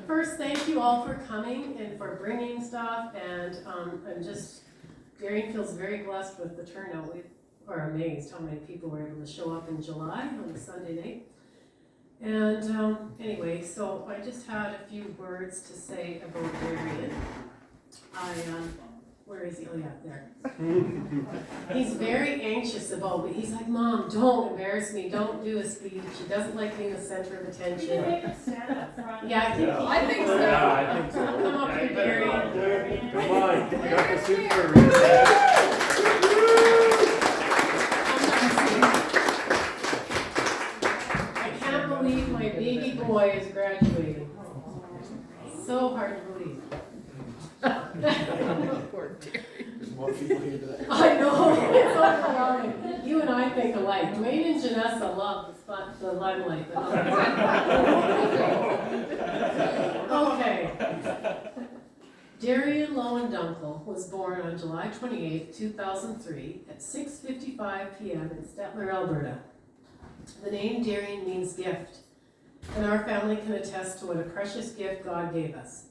First, thank you all for coming and for bringing stuff, and Darian feels very blessed with the turnout. We are amazed how many people were able to show up in July on a Sunday night. And anyway, so I just had a few words to say about Darian. Where is he? Oh yeah, there. He's very anxious about me. He's like, Mom, don't embarrass me. Don't do a speech. He doesn't like being the center of attention. You make him stand up front. Yeah, I think so. Yeah, I think so. Come up here, Darian. Come on, you got the suit for a reason. I can't believe my baby boy is graduating. So hard to believe. There's more people here today. I know, it's overwhelming. You and I think alike. Dwayne and Janessa love the limelight. But okay. Darian Lowendunkle was born on July 28, 2003 at 6:55 p.m. in Stettler, Alberta. The name Darian means gift, and our family can attest to what a precious gift God gave us.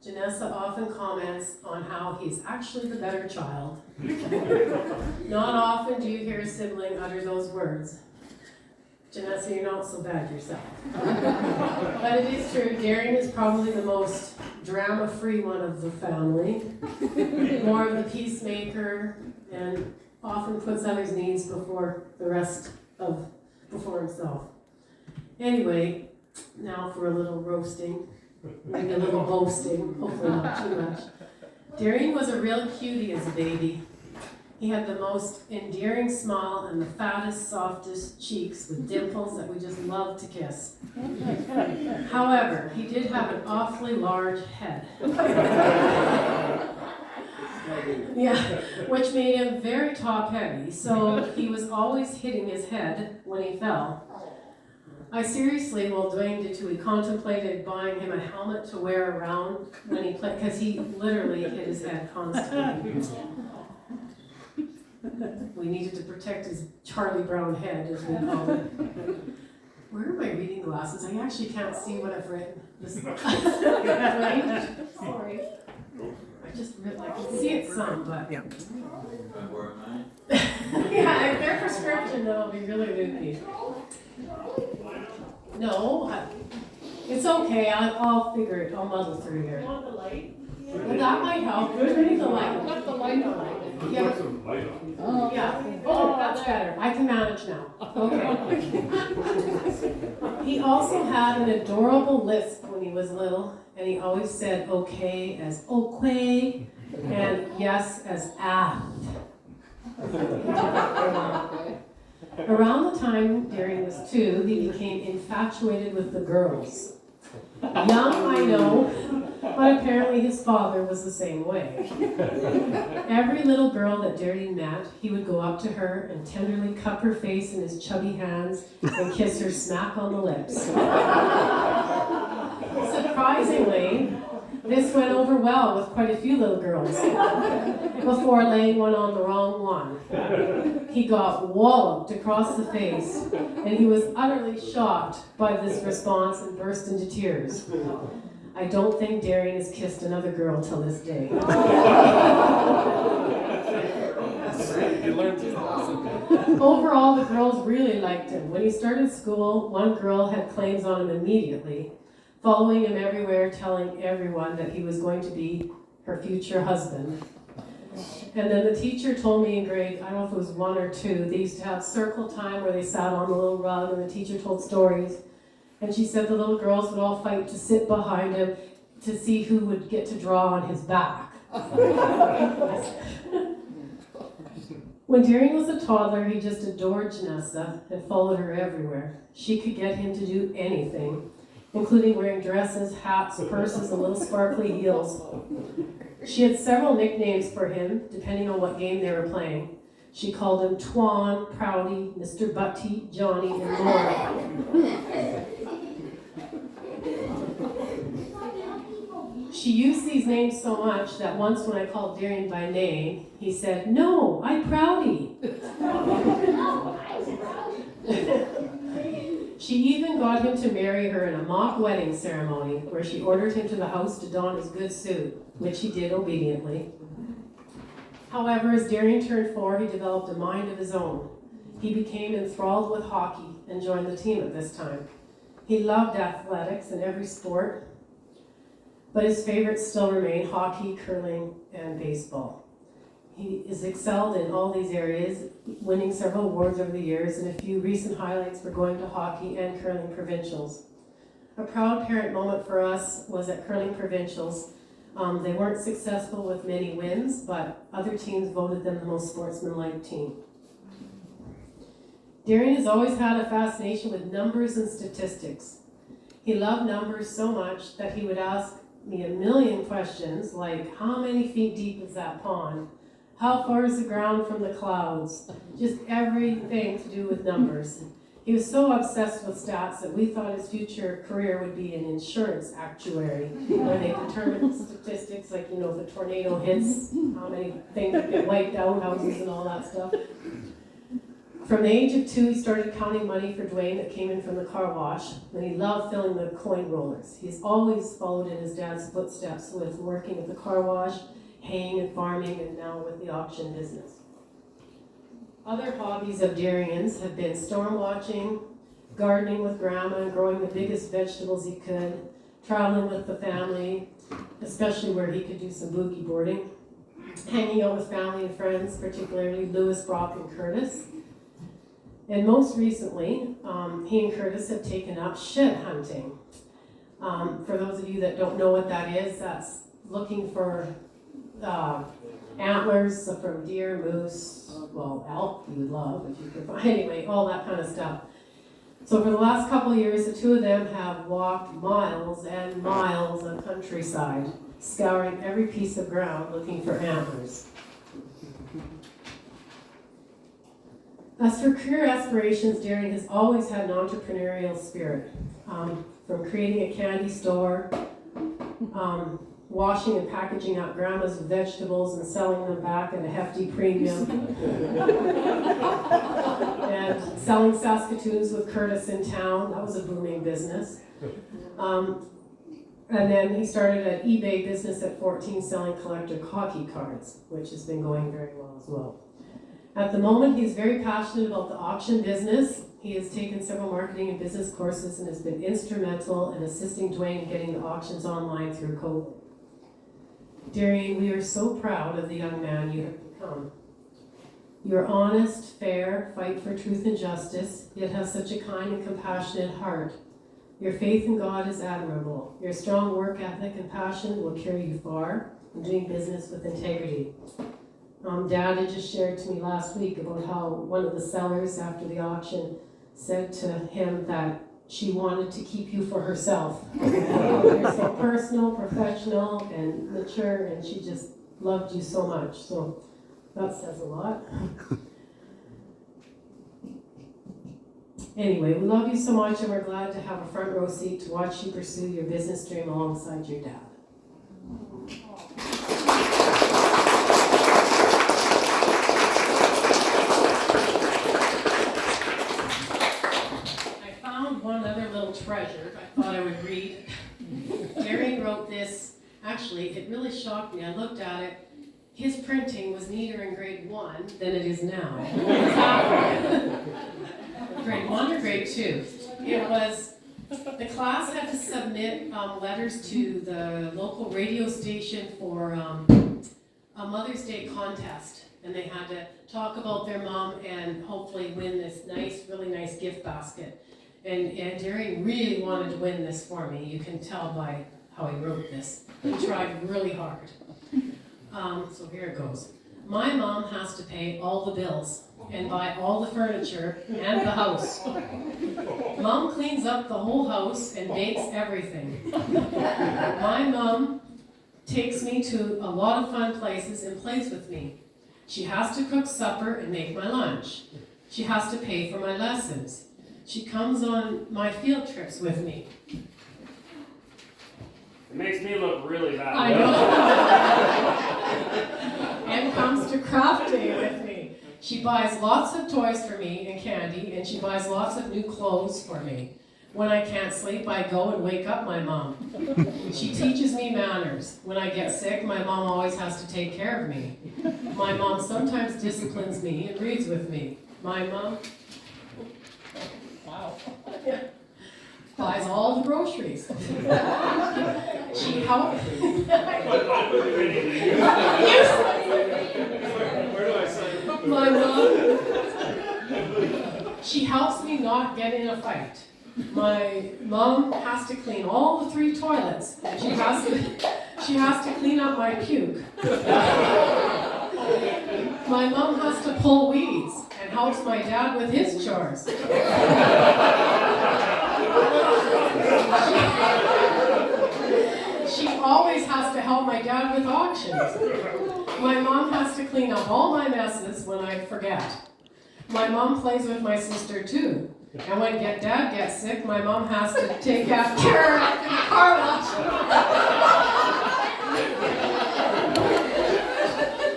Janessa often comments on how he's actually the better child. Not often do you hear a sibling utter those words. Janessa, you're not so bad yourself. But it is true, Darian is probably the most drama-free one of the family. More of the peacemaker, and often puts others' needs before himself. Anyway, now for a little roasting. Maybe a little boasting, hopefully not too much. Darian was a real cutie as a baby. He had the most endearing smile and the fattest, softest cheeks with dimples that we just loved to kiss. However, he did have an awfully large head. Yeah, which made him very top-heavy, so he was always hitting his head when he fell. I seriously, well, Dwayne did too, we contemplated buying him a helmet to wear around when he played, because he literally hit his head constantly. We needed to protect his Charlie Brown head, as we call it. Where are my reading glasses? I actually can't see what I've written. Sorry. I can see it some, but... Yeah, if they're prescription, that'll be really loopy. No, it's okay. I'll figure it. I'll muddle through here. You want the light? Well, that might help. Turning the light. Put the light on. Yeah. Put some light on. Yeah. Oh, that's better. I can manage now. Okay. He also had an adorable lisp when he was little, and he always said okay as okay, and yes as ah. Around the time Darian was 2, he became infatuated with the girls. Young, I know, but apparently his father was the same way. Every little girl that Darian met, he would go up to her and tenderly cup her face in his chubby hands and kiss her smack on the lips. Surprisingly, this went over well with quite a few little girls before laying one on the wrong one. He got walloped across the face, and he was utterly shocked by this response and burst into tears. I don't think Darian has kissed another girl till this day. Overall, the girls really liked him. When he started school, one girl had claims on him immediately, following him everywhere, telling everyone that he was going to be her future husband. And then the teacher told me in grade, I don't know if it was 1 or 2, they used to have circle time where they sat on the little rug and the teacher told stories. And she said the little girls would all fight to sit behind him to see who would get to draw on his back. When Darian was a toddler, he just adored Janessa and followed her everywhere. She could get him to do anything, including wearing dresses, hats, purses, and little sparkly heels. She had several nicknames for him, depending on what game they were playing. She called him Twan, Prouty, Mr. Butty, Johnny, and more. She used these names so much that once when I called Darian by name, he said, "No, I'm Prouty." She She even got him to marry her in a mock wedding ceremony where she ordered him to the house to don his good suit, which he did obediently. However, as Darian turned 4, he developed a mind of his own. He became enthralled with hockey and joined the team at this time. He loved athletics and every sport, but his favorites still remain hockey, curling, and baseball. He has excelled in all these areas, winning several awards over the years, and a few recent highlights for going to hockey and curling provincials. A proud parent moment for us was at curling provincials. They weren't successful with many wins, but other teams voted them the most sportsmanlike team. Darian has always had a fascination with numbers and statistics. He loved numbers so much that he would ask me a million questions, like how many feet deep is that pond? How far is the ground from the clouds? Just everything to do with numbers. He was so obsessed with stats that we thought his future career would be an insurance actuary, where they determine statistics like, if a tornado hits, how many things get wiped out, houses and all that stuff. From the age of 2, he started counting money for Dwayne that came in from the car wash, and he loved filling the coin rollers. He's always followed in his dad's footsteps with working at the car wash, haying and farming, and now with the auction business. Other hobbies of Darian's have been storm watching, gardening with Grandma and growing the biggest vegetables he could, traveling with the family, especially where he could do some boogie boarding, hanging out with family and friends, particularly Lewis, Brock, and Curtis. And most recently, he and Curtis have taken up shed hunting. For those of you that don't know what that is, that's looking for antlers from deer, moose, elk you would love if you could find, anyway, all that kind of stuff. So for the last couple of years, the two of them have walked miles and miles of countryside, scouring every piece of ground looking for antlers. As for career aspirations, Darian has always had an entrepreneurial spirit, from creating a candy store, washing and packaging up Grandma's vegetables and selling them back at a hefty premium, and selling Saskatoons with Curtis in town. That was a booming business. And then he started an eBay business at 14 selling collector hockey cards, which has been going very well as well. At the moment, he's very passionate about the auction business. He has taken several marketing and business courses and has been instrumental in assisting Dwayne in getting the auctions online through COVID. Darian, we are so proud of the young man you have become. You are honest, fair, fight for truth and justice, yet have such a kind and compassionate heart. Your faith in God is admirable. Your strong work ethic and passion will carry you far in doing business with integrity. Dad had just shared to me last week about how one of the sellers after the auction said to him that she wanted to keep you for herself. You're so personal, professional, and mature, and she just loved you so much. So that says a lot. Anyway, we love you so much, and we're glad to have a front row seat to watch you pursue your business dream alongside your dad. One other little treasure I thought I would read. Darian wrote this. Actually, it really shocked me. I looked at it. His printing was neater in grade 1 than it is now. Grade 1 or grade 2? It was, the class had to submit letters to the local radio station for a Mother's Day contest. And they had to talk about their mom and hopefully win this really nice gift basket. And Darian really wanted to win this for me. You can tell by how he wrote this. He tried really hard. So here it goes. My mom has to pay all the bills and buy all the furniture and the house. Mom cleans up the whole house and bakes everything. My mom takes me to a lot of fun places and plays with me. She has to cook supper and make my lunch. She has to pay for my lessons. She comes on my field trips with me. It makes me look really bad. I know. And comes to craft day with me. She buys lots of toys for me and candy, and she buys lots of new clothes for me. When I can't sleep, I go and wake up my mom. She teaches me manners. When I get sick, my mom always has to take care of me. My mom sometimes disciplines me and reads with me. My mom buys all the groceries. She helps. Where do I sign up? My mom, she helps me not get in a fight. My mom has to clean all the 3 toilets. And she has to clean up my puke. My mom has to pull weeds and helps my dad with his chores. She always has to help my dad with auctions. My mom has to clean up all my messes when I forget. My mom plays with my sister too. And when dad gets sick, my mom has to take care of her after the car wash.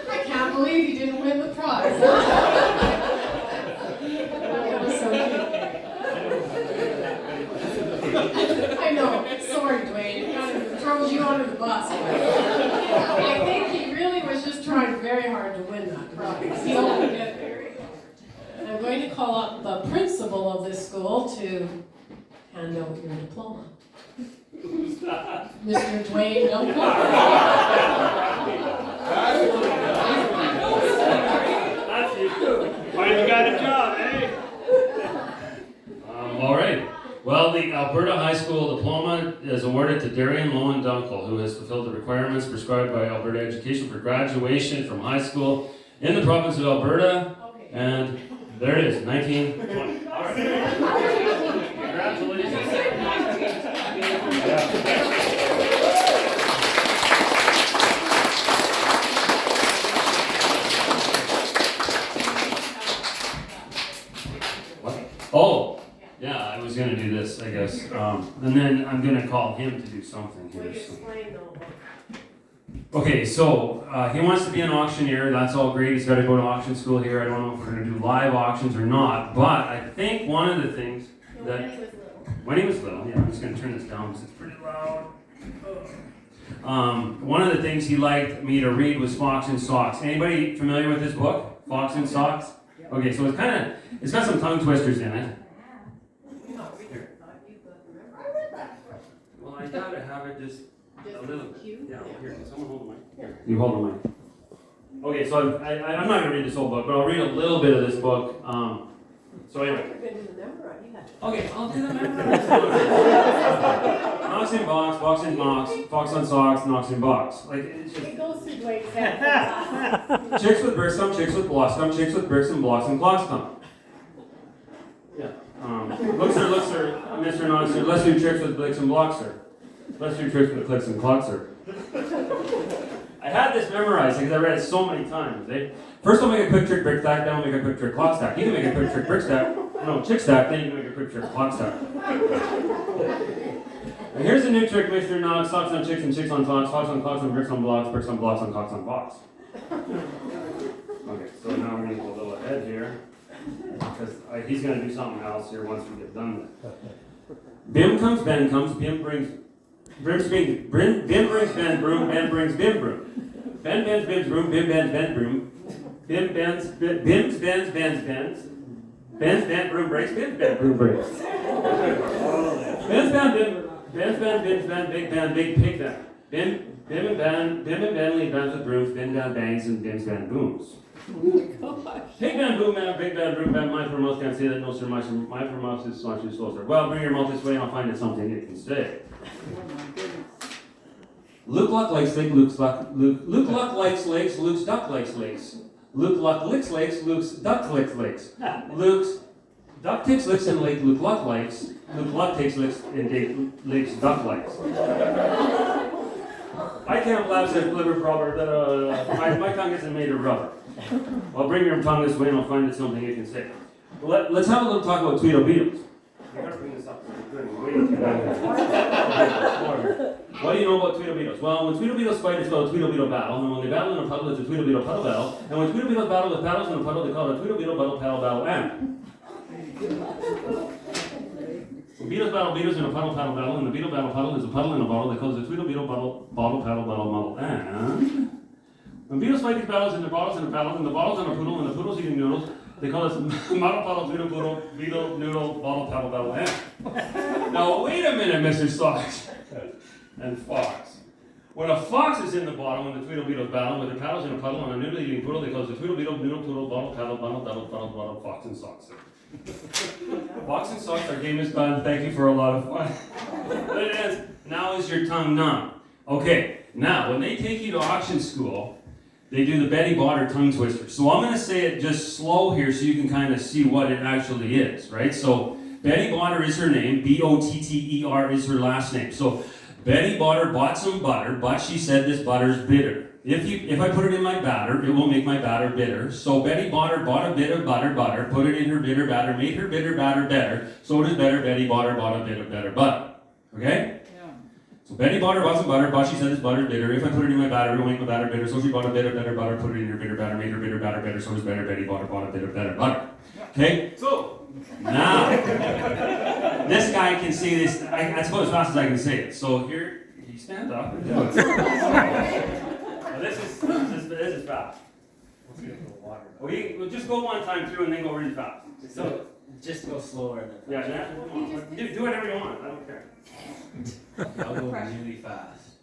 I can't believe he didn't win the prize. That was so cute. I know. Sorry, Dwayne. It kind of throws you under the bus. I think he really was just trying very hard to win that prize. He only did very hard. I'm going to call up the principal of this school to hand out your diploma. Mr. Dwayne Duncan. That's you. Finally got a job, eh? All right. Well, the Alberta High School diploma is awarded to Darian Lowen Dunkel, who has fulfilled the requirements prescribed by Alberta Education for graduation from high school in the province of Alberta. Okay. And there it is, 1920. All right. Congratulations. What? Oh, yeah, I was going to do this, I guess. And then I'm going to call him to do something Will here. you So. explain though? Okay, so he wants to be an auctioneer. That's all great. He's got to go to auction school here. I don't know if we're going to do live auctions or not, but I think one of the things that when he was little, yeah, I'm just going to turn this down because it's pretty loud. One of the things he liked me to read was Fox and Socks. Anybody familiar with this book, Fox and Socks? Okay, so it's got some tongue twisters in it. Well, I gotta have it just a little bit. Yeah, here, someone hold the mic. Here, you hold the mic. Okay, so I'm not going to read this whole book, but I'll read a little bit of this book. So anyway. Okay, I'll do the memorization. Knocks in box, box in knocks, fox on socks, knocks in box. Like, it's just... It goes through Dwayne's head. Chicks with bricks come, chicks with blocks come, chicks with bricks and blocks and clocks come. Yeah. Looks sir, Mr. Knox, sir. Let's do tricks with bricks and blocks, sir. Let's do tricks with clicks and clocks, sir. I had this memorized because I read it so many times. First I'll make a quick trick brick stack, then I'll make a quick trick clock stack. You can make a quick trick brick stack, no, chick stack, then you can make a quick trick clock stack. And here's a new trick, Mr. Knox, socks on chicks and chicks on clocks, clocks on clocks on bricks on blocks on blocks on clocks on box. Okay, so now we're going to go a little ahead here, because he's going to do something else here once we get done with it. Bim comes, Ben comes, Bim brings Ben brings Ben broom, Ben brings Bim broom. Ben bends Bim's broom, Bim bends Ben broom. Bim's bends Ben's. Ben's bent broom breaks, Bim's bent broom breaks. Ben's bend, big band, big pig band. Bim and Ben lead bands with brooms, Ben down bangs, and Bim's band booms. Pig band, boom band, big band, broom band, mine for most can't say that, no sir, mine for most is much too slow, sir. Well, bring your mouth this way and I'll find it something it can say. Luke Luck likes lake, Luke Luck likes lakes, Luke's duck likes lakes. Luke Luck licks lakes, Luke's duck licks lakes. Luke's duck takes licks in lake, Luke Luck likes. Luke Luck takes licks in lake's duck likes. I can't laugh at liver proverb that my tongue isn't made of rubber. Well, bring your tongue this way and I'll find it something you can say. Well, let's have a little talk about Tweedlebeetles. I gotta bring this up. What do you know about Tweedlebeetles? Well, when Tweedlebeetles fight, it's called a Tweedlebeetle battle. And when they battle in a puddle, it's a Tweedlebeetle puddle battle. And when Tweedlebeetles battle with paddles in a puddle, they call it a Tweedlebeetle puddle paddle battle and. Beatles battle Beatles in a puddle paddle battle, and the Beetle battle puddle is a puddle in a bottle that calls the Tweedle Beetle bottle paddle battle muddle. And when Beatles fight these battles in their bottles and a paddle, and the bottles on a poodle, and the poodle's eating noodles, they call this muddle puddle Tweedle Poodle Beetle Noodle bottle paddle battle. And now wait a minute, Mr. Sox and Fox. When a fox is in the bottle in the Tweedle Beetles battle with their paddles in a puddle and a noodle eating poodle, they call it the Tweedle Beetle Noodle Poodle bottle paddle bottle fox and socks. Fox and socks, our game is done. Thank you for a lot of fun. But it is. Now is your tongue numb? Okay, now when they take you to auction school, they do the Betty Botter tongue twister. So I'm going to say it just slow here so you can kind of see what it actually is, right? So Betty Botter is her name. Botter is her last name. So Betty Botter bought some butter, but she said this butter's bitter. If I put it in my batter, it will make my batter bitter. So Betty Botter bought a bit of butter, put it in her bitter batter, made her bitter batter better. So does better Betty Botter bought a bit of better butter. Okay? Yeah. So Betty Botter bought some butter, but she said this butter's bitter. If I put it in my batter, it will make my batter bitter. So she bought a bit of better butter, put it in her bitter batter, made her bitter batter better. So does better Betty Botter bought a bit of better butter. Okay? So, now, this guy can say this, that's about as fast as I can say it. So here, he stands up and does it. Now this is fast. Let's get a little water. We'll just go one time through and then go really fast. So, just go slower than Yeah, do whatever you want, I don't care. I'll go really fast.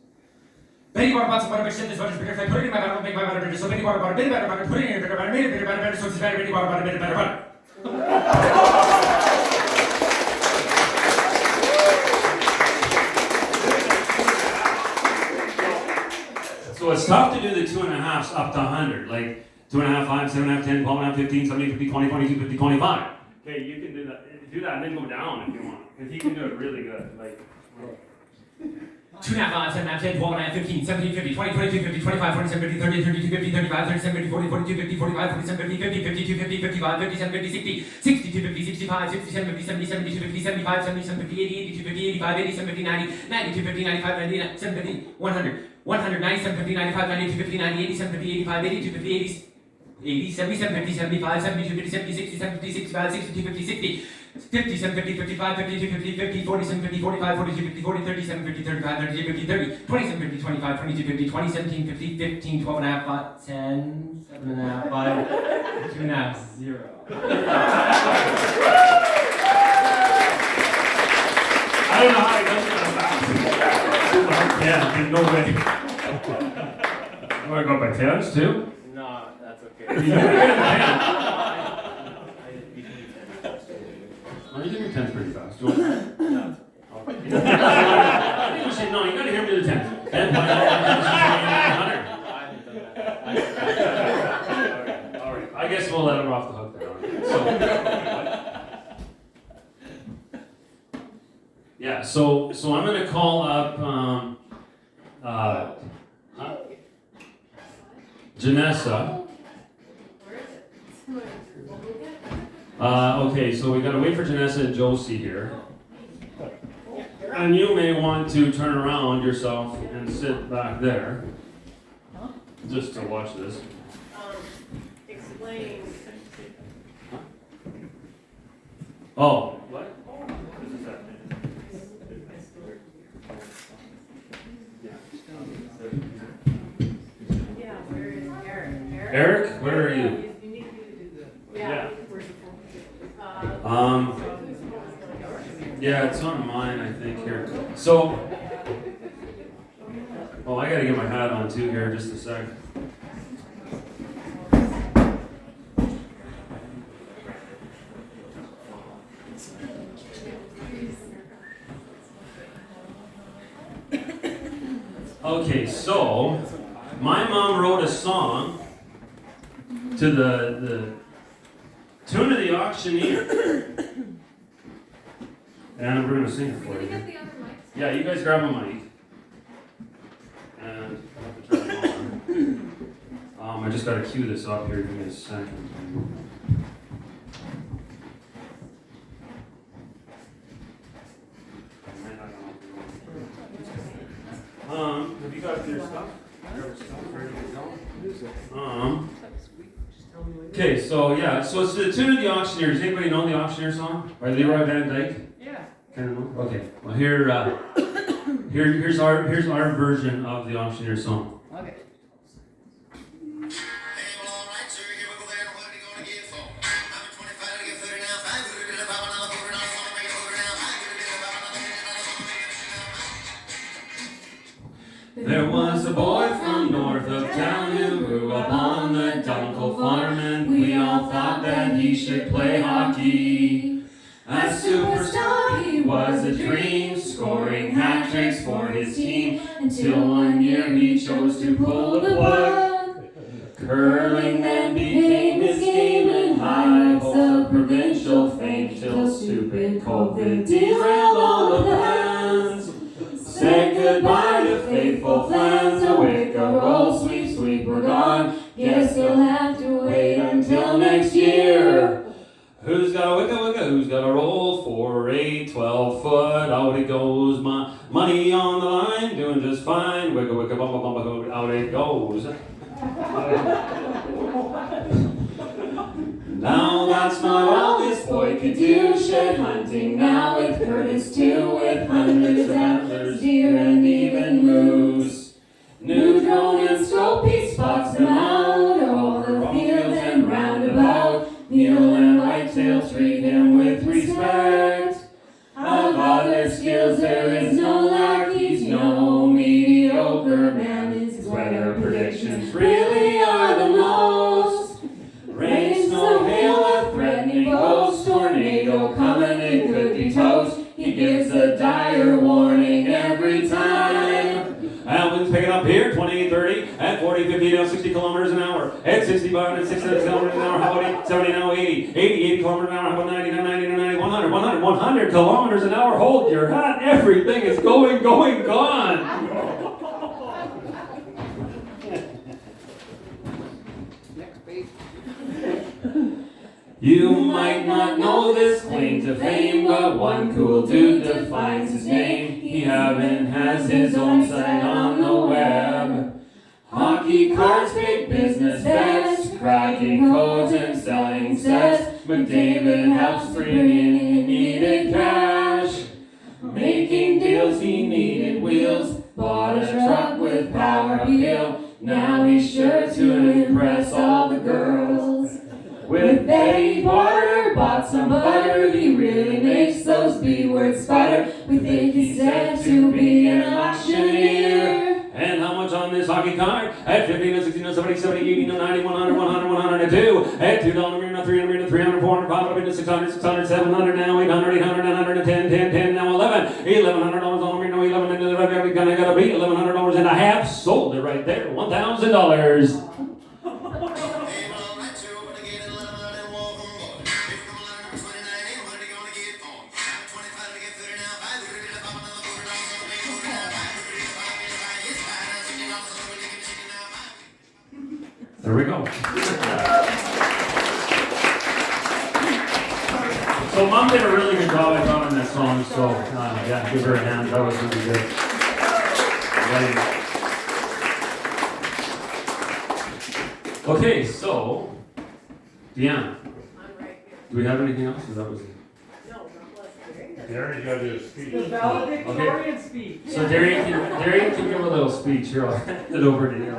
Betty Botter bought some butter, but she said this butter's bitter. If I put it in my batter, it'll make my batter bitter. So Betty Botter bought a bit of better butter, put it in her bitter batter, made it bitter batter better. So it's better Betty Botter bought a bit of better butter. So it's tough to do the 2.5s up to 100, like 2.5, 5, 7.5, 10, 12.5, 15, 17, 50, 20, 22, 50, 25. Okay, you can do that and then go down if you want, because he can do it really good. Like, 2.5, 5, 7.5, 10, 12.5, 15, 17, 50, 20, 22, 50, 25, 27, 50, 30, 32, 50, 35, 37, 50, 40, 42, 50, 45, 47, 50, 50, 52, 50, 55, 57, 50, 60, 62, 50, 65, 67, 50, 70, 72, 50, 75, 77, 50, 80, 82, 50, 85, 87, 50, 90, 92, 50, 95, 97, 50, 100, 197, 50, 95, 92, 50, 90, 87, 50, 85, 82, 50, 80, 77, 50, 75, 72, 50, 70, 67, 50, 65, 62, 50, 60, 57, 50, 55, 52, 50, 50, 47, 50, 45, 42, 50, 40, 37, 50, 35, 32, 50, 30, 27, 50, 25, 22, 50, 20, 17, 50, 15, 12 and a half, 5, 10, 7 and a half, 5, 2 and a half, 0. I don't know how he does that fast. Yeah, there's no way. You want to go by tens too? No, that's okay. You can get a 10. You can do 10s pretty fast. Do you want to? No. Okay. I think you should, no, you got to hear me do the 10s. 10, 100. I haven't done that. All right. I guess we'll let him off the hook there. So I'm going to call up Janessa. Okay, so we got to wait for Janessa and Josie here. And you may want to turn around yourself and sit back there. Just to watch this. Explain. Oh. What? This is that. Yeah, where is Eric? Eric, where are you? You need to do the. Yeah. Where's the phone? Yeah, it's on mine, I think, here. So, oh, I gotta get my hat on too here, just a sec. Okay, so, my mom wrote a song to the tune of the Auctioneer. And we're going to sing it for you. Yeah, you guys grab a mic. And I'll have to turn it on. I just got to cue this up here. Give me a second. Have you got your stuff? Okay, so yeah, so it's the tune of the Auctioneer. Does anybody know the Auctioneer song by Leroy Van Dyke? Yeah. Kind of know? Okay. Well, here's our version of the auctioneer song. Okay. There was a boy from north of town who grew up on the Dunkel farm, and we all thought that he should play hockey. A superstar, he was a dream, scoring hat tricks for his team, until one year he chose to pull the plug. Curling then became his game, and high hopes of provincial fame, till stupid COVID derailed all the plans. Said goodbye to faithful plans, a wick, a roll, sweep, sweep, we're gone. Guess you'll have to wait until next year. Who's got a wicka wicka, who's got a roll for a 12-foot? Out it goes, my money on the line, doing just fine. Wicka wicka bumpa bumpa, out it goes. Now that's not all this boy could do. Shed hunting now with Curtis too, with hundreds of antlers, deer and even moose. New drone and scope, he spots them out, all the fields and roundabout. Neil and whitetail treat him with respect. Of other skills there is no lack, he's no mediocre man. His weather predictions really are the most. Rain, snow, hail, a threatening ghost, tornado coming, it could be toast. He gives a dire warning every time. And winds picking up here, 28, 30, at 40, 50, now 60 kilometers an hour. At 65 and 60 kilometers an hour, how about 70, now 80, 80 kilometers an hour, how about 90, now 90, now 90, 100 kilometers an hour. Hold your hat, everything is going, gone. You might not know this claim to fame, but one cool dude defines his name. He has his own site on the web. Hockey cards, big business bets, cracking codes and selling sets. McDavid helps bring in needed cash. Making deals, he needed wheels. Bought a truck with power appeal. Now he's sure to impress all the girls. With Betty Barter, bought some butter. He really makes those B-words sputter. We think he's set to be an auctioneer. And how much on this hockey card? At 50, 60, 70, 70, 80, 90, 100, 100, 102. At $2, 300, 300, 400, 500, 600, 600, 700, now 800, 800, 910, 10, now 11. $1,100 on me, no 11 into the revenue. Gonna be $1,100 and a half. Sold it right there, $1,000. There we go. So Mom did a really good job, I thought, on that song, so yeah, give her a hand, that was really good. Right. Okay, so, Deanna, I'm right here. do we have anything else? That was No, not less hearing. Gary's got to do a speech. The valedictorian speech. So Darian can give a little speech here, I'll hand it over to you.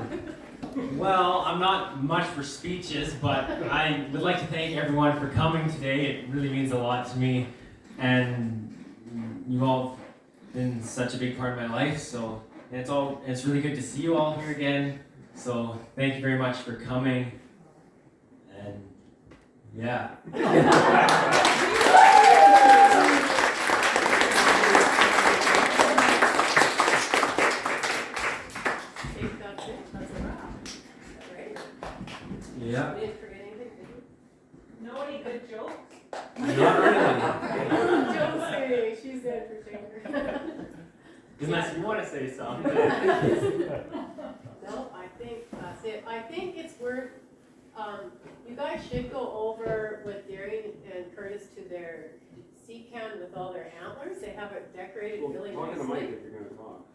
Well, I'm not much for speeches, but I would like to thank everyone for coming today. It really means a lot to me, and you've all been such a big part of my life. So and it's really good to see you all here again. So thank you very much for coming, and yeah. That's it. That's a wrap. Right? Yeah. We didn't forget anything, did we? Know any good jokes? Not really. Josie, she said for sure. Unless you want to say something. No, I think that's it. I think it's worth, you guys should go over with Darian and Curtis to their sea can with all their antlers. They have it decorated really nicely. if you're going to talk.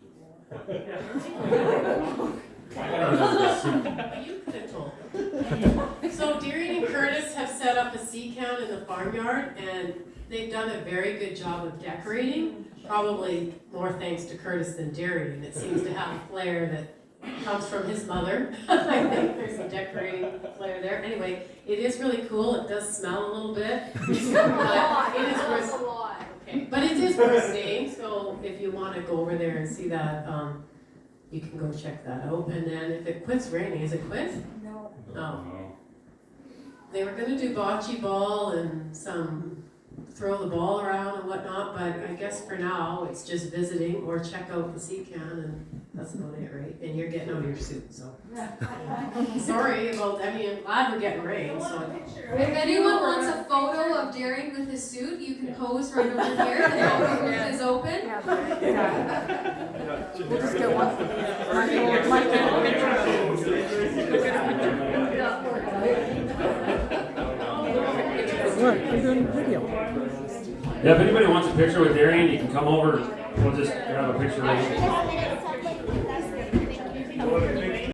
You could have told them. So Darian and Curtis have set up a sea can in the farmyard, and they've done a very good job of decorating, probably more thanks to Curtis than Darian. It seems to have a flair that comes from his mother. I think there's a decorating flair there. Anyway, it is really cool. It does smell a little bit. But it is worth, okay. But it is worth seeing, so if you want to go over there and see that, you can go check that out. And then if it quits raining, is it quit? No. Oh. They were gonna do bocce ball and some throw the ball around and whatnot, but I guess for now, it's just visiting or check out the sea can, and that's about it, right? And you're getting out of your suit, so. Sorry about, I mean, I'm glad we're getting rain, so. If anyone wants a photo of Darian with his suit, you can pose right over here. The photo booth is open. We'll just get one. Look, we're doing video. Yeah, if anybody wants a picture with Darian, you can come over. We'll just grab a picture right here.